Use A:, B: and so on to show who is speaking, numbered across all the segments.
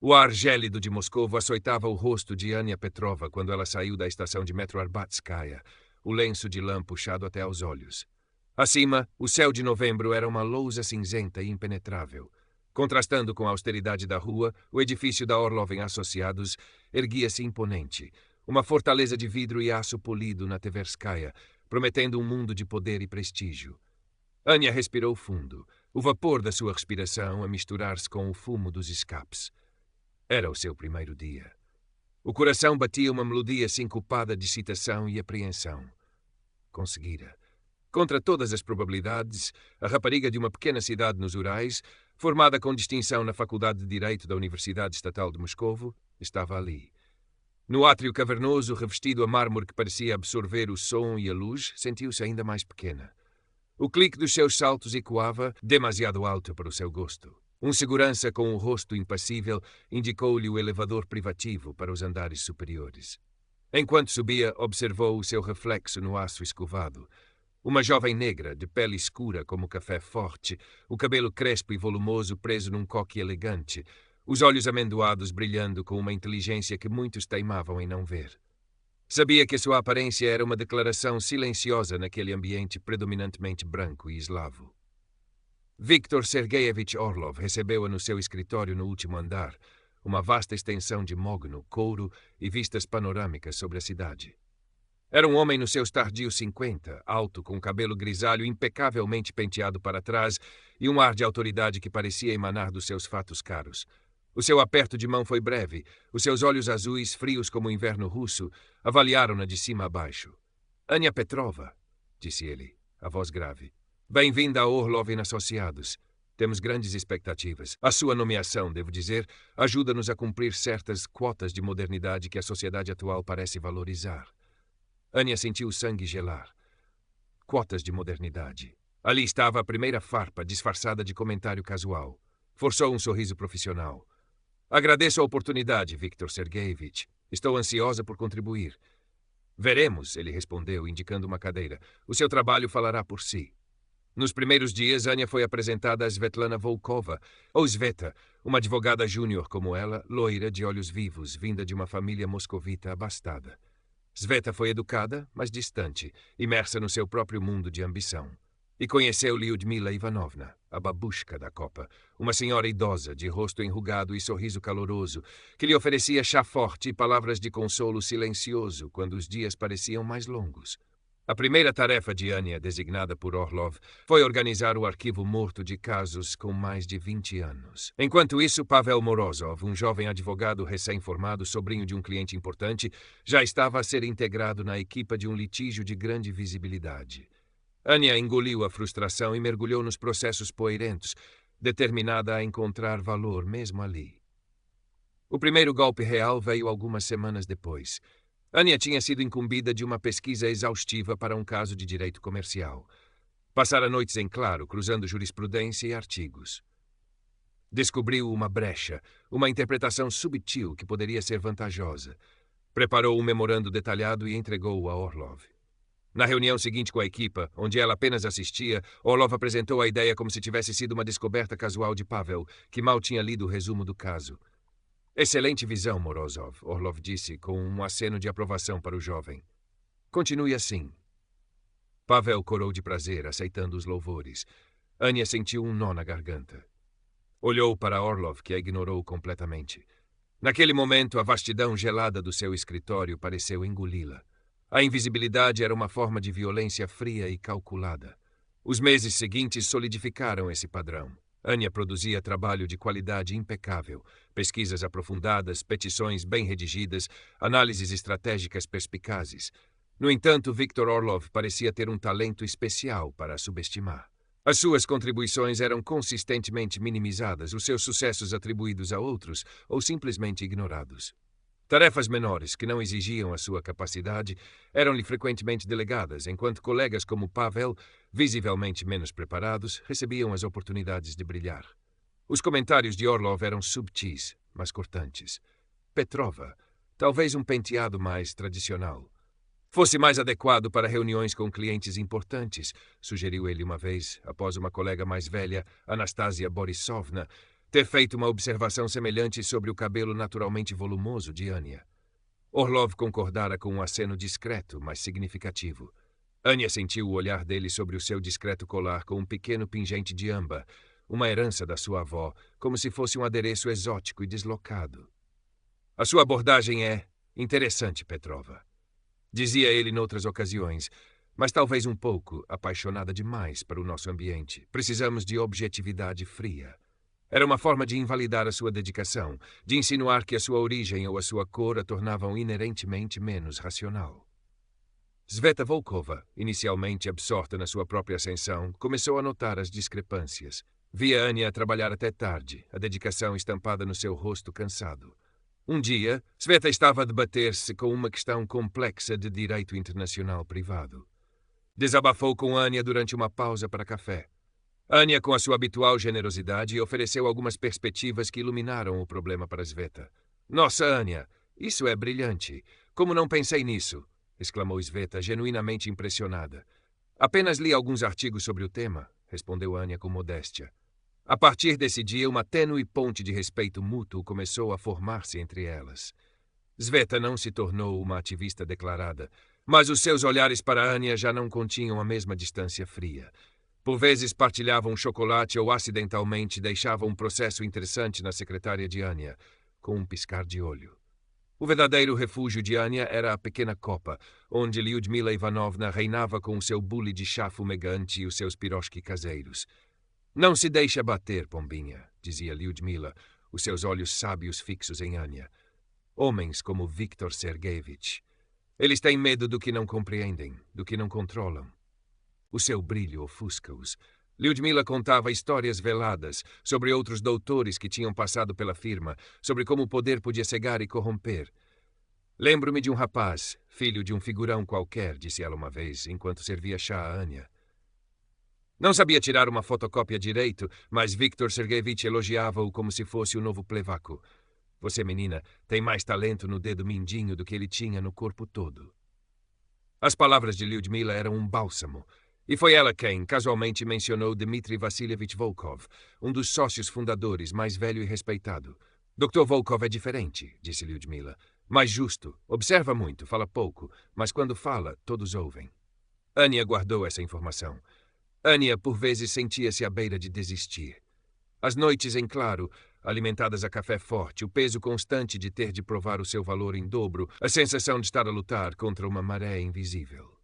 A: O ar gélido de Moscovo açoitava o rosto de Ania Petrova quando ela saiu da estação de metrô Arbatskaya, o lenço de lã puxado até aos olhos. Acima, o céu de novembro era uma lousa cinzenta e impenetrável. Contrastando com a austeridade da rua, o edifício da Orlov em Associados erguia-se imponente, uma fortaleza de vidro e aço polido na Tverskaya, prometendo um mundo de poder e prestígio. Ania respirou fundo, o vapor da sua respiração a misturar-se com o fumo dos escapes. Era o seu primeiro dia. O coração batia uma melodia sincopada de excitação e apreensão. Conseguira. Contra todas as probabilidades, a rapariga de uma pequena cidade nos Urais, formada com distinção na Faculdade de Direito da Universidade Estatal de Moscovo, estava ali. No átrio cavernoso, revestido a mármore que parecia absorver o som e a luz, sentiu-se ainda mais pequena. O clique dos seus saltos ecoava, demasiado alto para o seu gosto. Um segurança com o rosto impassível indicou-lhe o elevador privativo para os andares superiores. Enquanto subia, observou o seu reflexo no aço escovado. Uma jovem negra, de pele escura como café forte, o cabelo crespo e volumoso preso num coque elegante, os olhos amendoados brilhando com uma inteligência que muitos teimavam em não ver. Sabia que sua aparência era uma declaração silenciosa naquele ambiente predominantemente branco e eslavo. Viktor Sergeyevich Orlov recebeu-a no seu escritório no último andar, uma vasta extensão de mogno, couro e vistas panorâmicas sobre a cidade. Era um homem nos seus tardios 50, alto, com cabelo grisalho impecavelmente penteado para trás e um ar de autoridade que parecia emanar dos seus fatos caros. O seu aperto de mão foi breve, os seus olhos azuis, frios como o inverno russo, avaliaram-na de cima a baixo. Ania Petrova, disse ele, a voz grave. Bem-vinda a Orlov Associados. Temos grandes expectativas. A sua nomeação, devo dizer, ajuda-nos a cumprir certas quotas de modernidade que a sociedade atual parece valorizar. Ania sentiu o sangue gelar. Quotas de modernidade. Ali estava a primeira farpa, disfarçada de comentário casual. Forçou um sorriso profissional. Agradeço a oportunidade, Viktor Sergeyevich. Estou ansiosa por contribuir. Veremos, ele respondeu, indicando uma cadeira. O seu trabalho falará por si. Nos primeiros dias, Ania foi apresentada a Svetlana Volkova, ou Sveta, uma advogada júnior como ela, loira, de olhos vivos, vinda de uma família moscovita abastada. Sveta foi educada, mas distante, imersa no seu próprio mundo de ambição. E conheceu Lyudmila Ivanovna, a babushka da Copa, uma senhora idosa, de rosto enrugado e sorriso caloroso, que lhe oferecia chá forte e palavras de consolo silencioso quando os dias pareciam mais longos. A primeira tarefa de Ania, designada por Orlov, foi organizar o arquivo morto de casos com mais de 20 anos. Enquanto isso, Pavel Morozov, um jovem advogado recém-formado, sobrinho de um cliente importante, já estava a ser integrado na equipa de um litígio de grande visibilidade. Ania engoliu a frustração e mergulhou nos processos poeirentos, determinada a encontrar valor mesmo ali. O primeiro golpe real veio algumas semanas depois. Ania tinha sido incumbida de uma pesquisa exaustiva para um caso de direito comercial. Passara noites em claro, cruzando jurisprudência e artigos. Descobriu uma brecha, uma interpretação subtil que poderia ser vantajosa. Preparou um memorando detalhado e entregou-o a Orlov. Na reunião seguinte com a equipa, onde ela apenas assistia, Orlov apresentou a ideia como se tivesse sido uma descoberta casual de Pavel, que mal tinha lido o resumo do caso. Excelente visão, Morozov, Orlov disse, com um aceno de aprovação para o jovem. Continue assim. Pavel corou de prazer, aceitando os louvores. Ania sentiu um nó na garganta. Olhou para Orlov, que a ignorou completamente. Naquele momento, a vastidão gelada do seu escritório pareceu engoli-la. A invisibilidade era uma forma de violência fria e calculada. Os meses seguintes solidificaram esse padrão. Ania produzia trabalho de qualidade impecável, pesquisas aprofundadas, petições bem redigidas, análises estratégicas perspicazes. No entanto, Viktor Orlov parecia ter um talento especial para a subestimar. As suas contribuições eram consistentemente minimizadas, os seus sucessos atribuídos a outros ou simplesmente ignorados. Tarefas menores, que não exigiam a sua capacidade, eram-lhe frequentemente delegadas, enquanto colegas como Pavel, visivelmente menos preparados, recebiam as oportunidades de brilhar. Os comentários de Orlov eram subtis, mas cortantes. Petrova, talvez um penteado mais tradicional. Fosse mais adequado para reuniões com clientes importantes, sugeriu ele uma vez, após uma colega mais velha, Anastasia Borisovna, ter feito uma observação semelhante sobre o cabelo naturalmente volumoso de Anya. Orlov concordara com um aceno discreto, mas significativo. Anya sentiu o olhar dele sobre o seu discreto colar com um pequeno pingente de âmbar, uma herança da sua avó, como se fosse um adereço exótico e deslocado. A sua abordagem é interessante, Petrova. Dizia ele noutras ocasiões, mas talvez um pouco apaixonada demais para o nosso ambiente. Precisamos de objetividade fria. Era uma forma de invalidar a sua dedicação, de insinuar que a sua origem ou a sua cor a tornavam inerentemente menos racional. Sveta Volkova, inicialmente absorta na sua própria ascensão, começou a notar as discrepâncias. Via Anya trabalhar até tarde, a dedicação estampada no seu rosto cansado. Um dia, Sveta estava a debater-se com uma questão complexa de direito internacional privado. Desabafou com Anya durante uma pausa para café. Anya, com a sua habitual generosidade, ofereceu algumas perspectivas que iluminaram o problema para Sveta. Nossa, Anya, isso é brilhante. Como não pensei nisso? Exclamou Sveta, genuinamente impressionada. Apenas li alguns artigos sobre o tema, respondeu Anya com modéstia. A partir desse dia, uma tênue ponte de respeito mútuo começou a formar-se entre elas. Sveta não se tornou uma ativista declarada, mas os seus olhares para Anya já não continham a mesma distância fria. Por vezes partilhavam chocolate ou acidentalmente deixavam um processo interessante na secretária de Anya, com um piscar de olho. O verdadeiro refúgio de Anya era a pequena copa, onde Lyudmila Ivanovna reinava com o seu bule de chá fumegante e os seus piroshki caseiros. Não se deixe abater, pombinha, dizia Lyudmila, os seus olhos sábios fixos em Anya. Homens como Viktor Sergeyevich. Eles têm medo do que não compreendem, do que não controlam. O seu brilho ofusca-os. Lyudmila contava histórias veladas sobre outros doutores que tinham passado pela firma, sobre como o poder podia cegar e corromper. Lembro-me de um rapaz, filho de um figurão qualquer, disse ela uma vez, enquanto servia chá a Anya. Não sabia tirar uma fotocópia direito, mas Viktor Sergeyevich elogiava-o como se fosse o novo Plevaco. Você, menina, tem mais talento no dedo mindinho do que ele tinha no corpo todo. As palavras de Lyudmila eram um bálsamo. E foi ela quem, casualmente, mencionou Dmitry Vassilievich Volkov, um dos sócios fundadores, mais velho e respeitado. Dr. Volkov é diferente, disse Lyudmila. Mais justo, observa muito, fala pouco, mas quando fala, todos ouvem. Anya guardou essa informação. Anya, por vezes, sentia-se à beira de desistir. As noites em claro, alimentadas a café forte, o peso constante de ter de provar o seu valor em dobro, a sensação de estar a lutar contra uma maré invisível.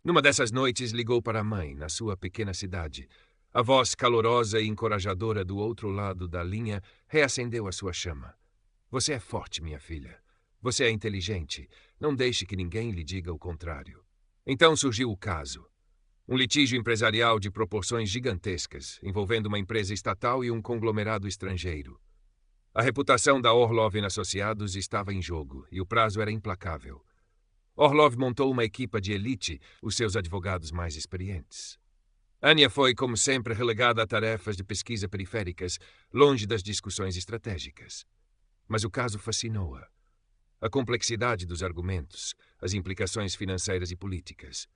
A: Numa dessas noites, ligou para a mãe, na sua pequena cidade. A voz calorosa e encorajadora do outro lado da linha reacendeu a sua chama. Você é forte, minha filha. Você é inteligente. Não deixe que ninguém lhe diga o contrário. Então surgiu o caso. Um litígio empresarial de proporções gigantescas, envolvendo uma empresa estatal e um conglomerado estrangeiro. A reputação da Orlov Associados estava em jogo, e o prazo era implacável. Orlov montou uma equipa de elite, os seus advogados mais experientes. Anya foi, como sempre, relegada a tarefas de pesquisa periféricas, longe das discussões estratégicas. Mas o caso fascinou-a. A complexidade dos argumentos, as implicações financeiras e políticas.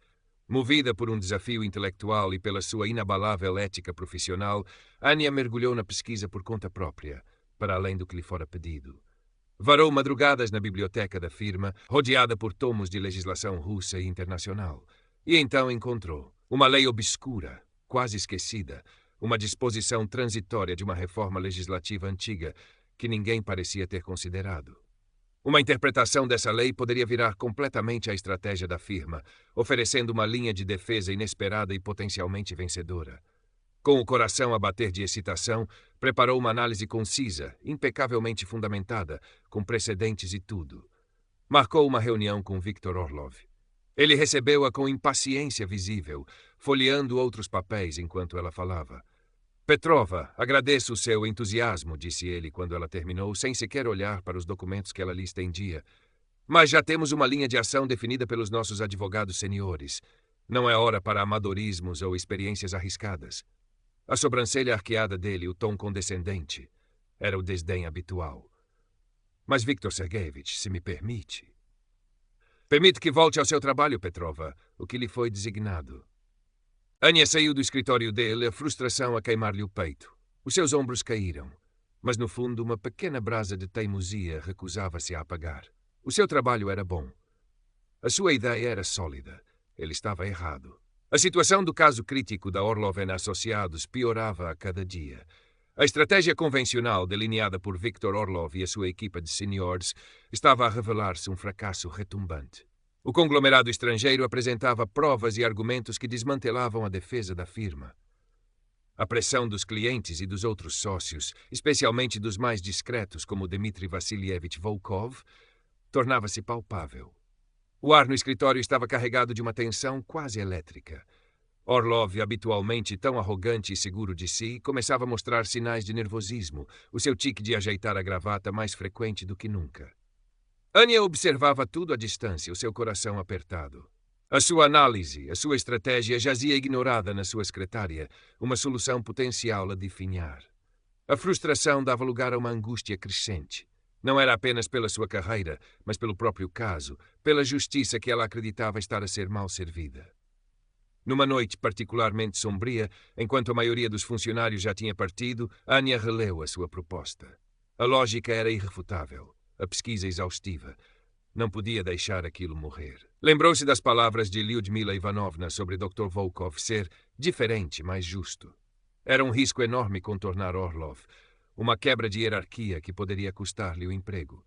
A: Movida por um desafio intelectual e pela sua inabalável ética profissional, Anya mergulhou na pesquisa por conta própria, para além do que lhe fora pedido. Varou madrugadas na biblioteca da firma, rodeada por tomos de legislação russa e internacional. E então encontrou uma lei obscura, quase esquecida, uma disposição transitória de uma reforma legislativa antiga que ninguém parecia ter considerado. Uma interpretação dessa lei poderia virar completamente a estratégia da firma, oferecendo uma linha de defesa inesperada e potencialmente vencedora. Com o coração a bater de excitação, preparou uma análise concisa, impecavelmente fundamentada, com precedentes e tudo. Marcou uma reunião com Viktor Orlov. Ele recebeu-a com impaciência visível, folheando outros papéis enquanto ela falava. Petrova, agradeço o seu entusiasmo, disse ele quando ela terminou, sem sequer olhar para os documentos que ela lhe estendia. Mas já temos uma linha de ação definida pelos nossos advogados seniores. Não é hora para amadorismos ou experiências arriscadas. A sobrancelha arqueada dele, o tom condescendente, era o desdém habitual. Mas Viktor Sergeyevich, se me permite... Permite que volte ao seu trabalho, Petrova, o que lhe foi designado. Anya saiu do escritório dele, a frustração a queimar-lhe o peito. Os seus ombros caíram. mas no fundo uma pequena brasa de teimosia recusava-se a apagar. O seu trabalho era bom. A sua ideia era sólida. Ele estava errado. A situação do caso crítico da Orlov Associados piorava a cada dia. A estratégia convencional delineada por Viktor Orlov e a sua equipa de seniors estava a revelar-se um fracasso retumbante. O conglomerado estrangeiro apresentava provas e argumentos que desmantelavam a defesa da firma. A pressão dos clientes e dos outros sócios, especialmente dos mais discretos como Dmitry Vassilievich Volkov, tornava-se palpável. O ar no escritório estava carregado de uma tensão quase elétrica. Orlov, habitualmente tão arrogante e seguro de si, começava a mostrar sinais de nervosismo, o seu tique de ajeitar a gravata mais frequente do que nunca. Anya observava tudo à distância, o seu coração apertado. A sua análise, a sua estratégia jazia ignorada na sua secretária, uma solução potencial a definhar. A frustração dava lugar a uma angústia crescente. Não era apenas pela sua carreira, mas pelo próprio caso, pela justiça que ela acreditava estar a ser mal servida. Numa noite particularmente sombria, enquanto a maioria dos funcionários já tinha partido, Anya releu a sua proposta. A lógica era irrefutável, a pesquisa exaustiva. Não podia deixar aquilo morrer. Lembrou-se das palavras de Lyudmila Ivanovna sobre Dr. Volkov ser diferente, mas justo. Era um risco enorme contornar Orlov, uma quebra de hierarquia que poderia custar-lhe o emprego.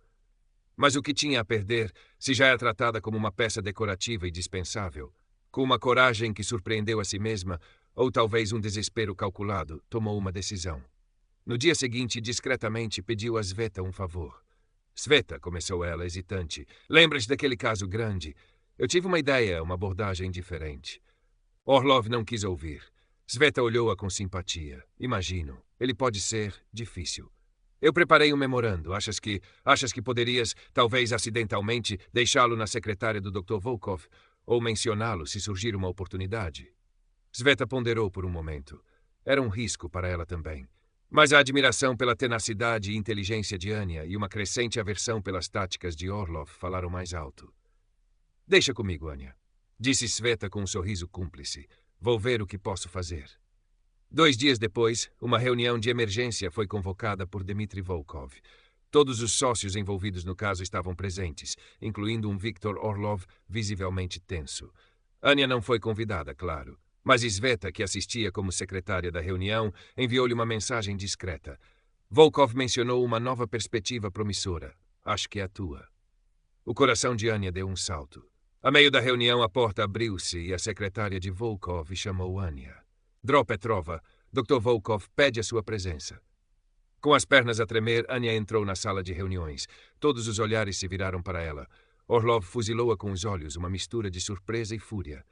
A: Mas o que tinha a perder, se já é tratada como uma peça decorativa e dispensável? Com uma coragem que surpreendeu a si mesma, ou talvez um desespero calculado, tomou uma decisão. No dia seguinte, discretamente, pediu a Sveta um favor. Sveta, começou ela, hesitante, lembra-te daquele caso grande? Eu tive uma ideia, uma abordagem diferente. Orlov não quis ouvir. Sveta olhou-a com simpatia. Imagino. Ele pode ser difícil. Eu preparei um memorando. Achas que poderias, talvez acidentalmente, deixá-lo na secretária do Dr. Volkov ou mencioná-lo se surgir uma oportunidade? Sveta ponderou por um momento. Era um risco para ela também. Mas a admiração pela tenacidade e inteligência de Anya e uma crescente aversão pelas táticas de Orlov falaram mais alto. Deixa comigo, Anya, disse Sveta com um sorriso cúmplice. Vou ver o que posso fazer. 2 dias depois, uma reunião de emergência foi convocada por Dmitry Volkov. Todos os sócios envolvidos no caso estavam presentes, incluindo um Viktor Orlov visivelmente tenso. Anya não foi convidada, claro, mas Sveta, que assistia como secretária da reunião, enviou-lhe uma mensagem discreta. Volkov mencionou uma nova perspectiva promissora. Acho que é a tua. O coração de Anya deu um salto. A meio da reunião, a porta abriu-se e a secretária de Volkov chamou Anya. Dro Petrova, Dr. Volkov pede a sua presença. Com as pernas a tremer, Anya entrou na sala de reuniões. Todos os olhares se viraram para ela. Orlov fuzilou-a com os olhos, uma mistura de surpresa e fúria.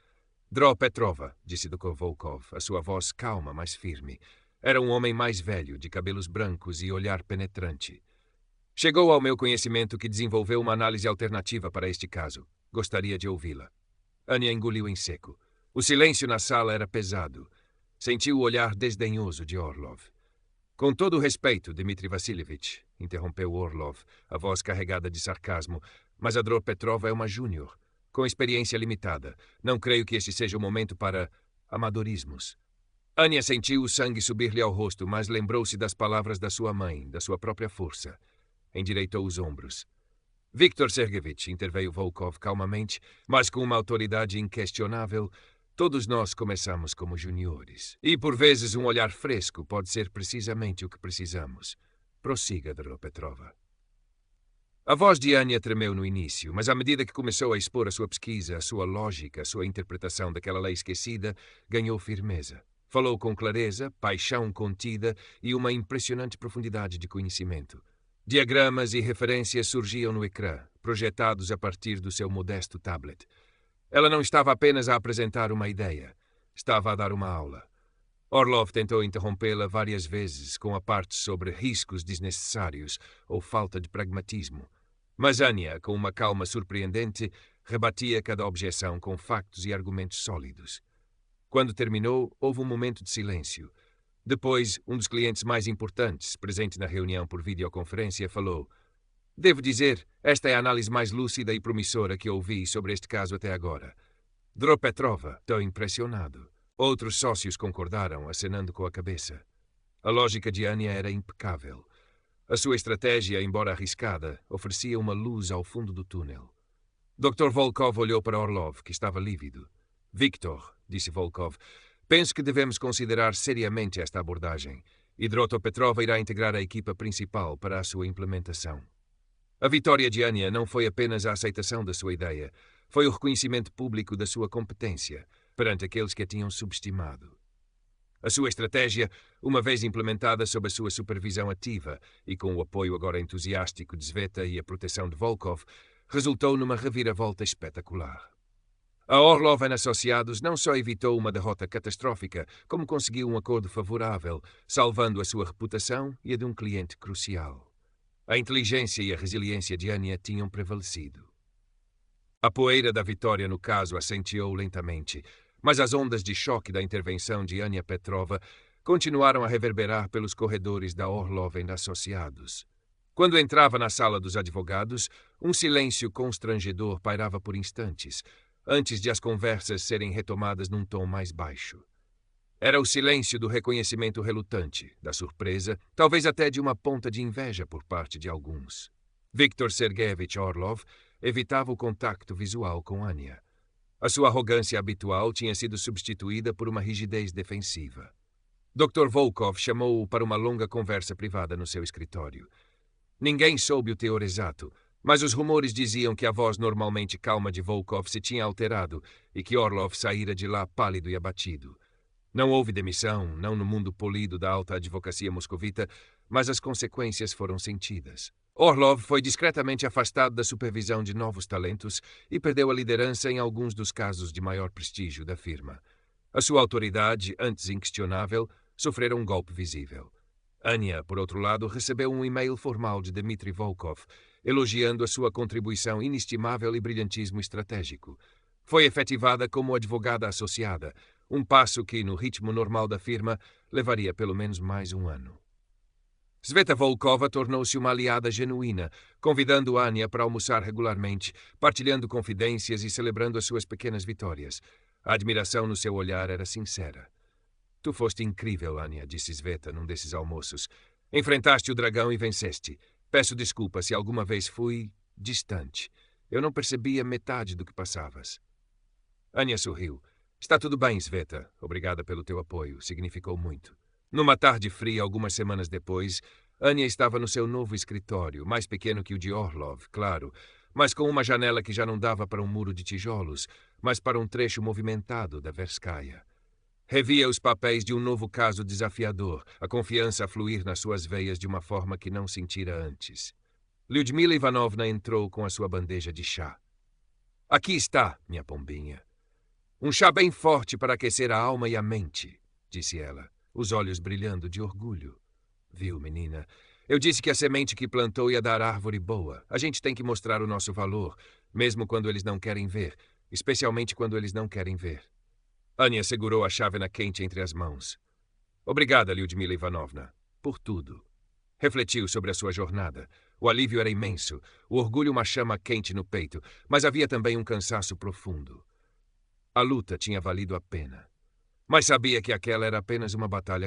A: Dro Petrova, disse Dr. Volkov, a sua voz calma, mas firme. Era um homem mais velho, de cabelos brancos e olhar penetrante. Chegou ao meu conhecimento que desenvolveu uma análise alternativa para este caso. Gostaria de ouvi-la. Anya engoliu em seco. O silêncio na sala era pesado. Sentiu o olhar desdenhoso de Orlov. Com todo o respeito, Dmitry Vassilievich, interrompeu Orlov, a voz carregada de sarcasmo, mas a Dro Petrova é uma júnior, com experiência limitada. Não creio que este seja o momento para amadorismos. Anya sentiu o sangue subir-lhe ao rosto, mas lembrou-se das palavras da sua mãe, da sua própria força. Endireitou os ombros. Viktor Sergeyevich, interveio Volkov calmamente, mas com uma autoridade inquestionável. Todos nós começamos como juniores. E, por vezes, um olhar fresco pode ser precisamente o que precisamos. Prossiga, Dro Petrova. A voz de Anya tremeu no início, mas à medida que começou a expor a sua pesquisa, a sua lógica, a sua interpretação daquela lei esquecida, ganhou firmeza. Falou com clareza, paixão contida e uma impressionante profundidade de conhecimento. Diagramas e referências surgiam no ecrã, projetados a partir do seu modesto tablet. Ela não estava apenas a apresentar uma ideia, estava a dar uma aula. Orlov tentou interrompê-la várias vezes com a parte sobre riscos desnecessários ou falta de pragmatismo. Mas Anya, com uma calma surpreendente, rebatia cada objeção com factos e argumentos sólidos. Quando terminou, houve um momento de silêncio. Depois, um dos clientes mais importantes, presente na reunião por videoconferência, falou: Devo dizer, esta é a análise mais lúcida e promissora que ouvi sobre este caso até agora. Dro Petrova, estou impressionado. Outros sócios concordaram, acenando com a cabeça. A lógica de Anya era impecável. A sua estratégia, embora arriscada, oferecia uma luz ao fundo do túnel. Dr. Volkov olhou para Orlov, que estava lívido. Viktor, disse Volkov, penso que devemos considerar seriamente esta abordagem. E Drota Petrova irá integrar a equipa principal para a sua implementação. A vitória de Ania não foi apenas a aceitação da sua ideia, foi o reconhecimento público da sua competência perante aqueles que a tinham subestimado. A sua estratégia, uma vez implementada sob a sua supervisão ativa e com o apoio agora entusiástico de Sveta e a proteção de Volkov, resultou numa reviravolta espetacular. A Orlov Associados não só evitou uma derrota catastrófica, como conseguiu um acordo favorável, salvando a sua reputação e a de um cliente crucial. A inteligência e a resiliência de Ania tinham prevalecido. A poeira da vitória no caso assenteou lentamente, mas as ondas de choque da intervenção de Ania Petrova continuaram a reverberar pelos corredores da Orlov Associados. Quando entrava na sala dos advogados, um silêncio constrangedor pairava por instantes, antes de as conversas serem retomadas num tom mais baixo. Era o silêncio do reconhecimento relutante, da surpresa, talvez até de uma ponta de inveja por parte de alguns. Viktor Sergeyevich Orlov evitava o contacto visual com Ania. A sua arrogância habitual tinha sido substituída por uma rigidez defensiva. Dr. Volkov chamou-o para uma longa conversa privada no seu escritório. Ninguém soube o teor exato, mas os rumores diziam que a voz normalmente calma de Volkov se tinha alterado e que Orlov saíra de lá pálido e abatido. Não houve demissão, não no mundo polido da alta advocacia moscovita, mas as consequências foram sentidas. Orlov foi discretamente afastado da supervisão de novos talentos e perdeu a liderança em alguns dos casos de maior prestígio da firma. A sua autoridade, antes inquestionável, sofrera um golpe visível. Ania, por outro lado, recebeu um e-mail formal de Dmitry Volkov, elogiando a sua contribuição inestimável e brilhantismo estratégico. Foi efetivada como advogada associada, um passo que, no ritmo normal da firma, levaria pelo menos mais um ano. Sveta Volkova tornou-se uma aliada genuína, convidando Ania para almoçar regularmente, partilhando confidências e celebrando as suas pequenas vitórias. A admiração no seu olhar era sincera. Tu foste incrível, Ania, disse Sveta num desses almoços. Enfrentaste o dragão e venceste. Peço desculpa se alguma vez fui distante. Eu não percebia metade do que passavas. Ania sorriu. Está tudo bem, Sveta. Obrigada pelo teu apoio. Significou muito. Numa tarde fria, algumas semanas depois, Ania estava no seu novo escritório, mais pequeno que o de Orlov, claro, mas com uma janela que já não dava para um muro de tijolos, mas para um trecho movimentado da Verskaya. Revia os papéis de um novo caso desafiador, a confiança a fluir nas suas veias de uma forma que não sentira antes. Lyudmila Ivanovna entrou com a sua bandeja de chá. Aqui está, minha pombinha. Um chá bem forte para aquecer a alma e a mente, disse ela, os olhos brilhando de orgulho. Viu, menina? Eu disse que a semente que plantou ia dar árvore boa. A gente tem que mostrar o nosso valor, mesmo quando eles não querem ver, especialmente quando eles não querem ver. Ania segurou a chávena quente entre as mãos. Obrigada, Lyudmila Ivanovna, por tudo. Refletiu sobre a sua jornada. O alívio era imenso, o orgulho uma chama quente no peito, mas havia também um cansaço profundo. A luta tinha valido a pena. Mas sabia que aquela era apenas uma batalha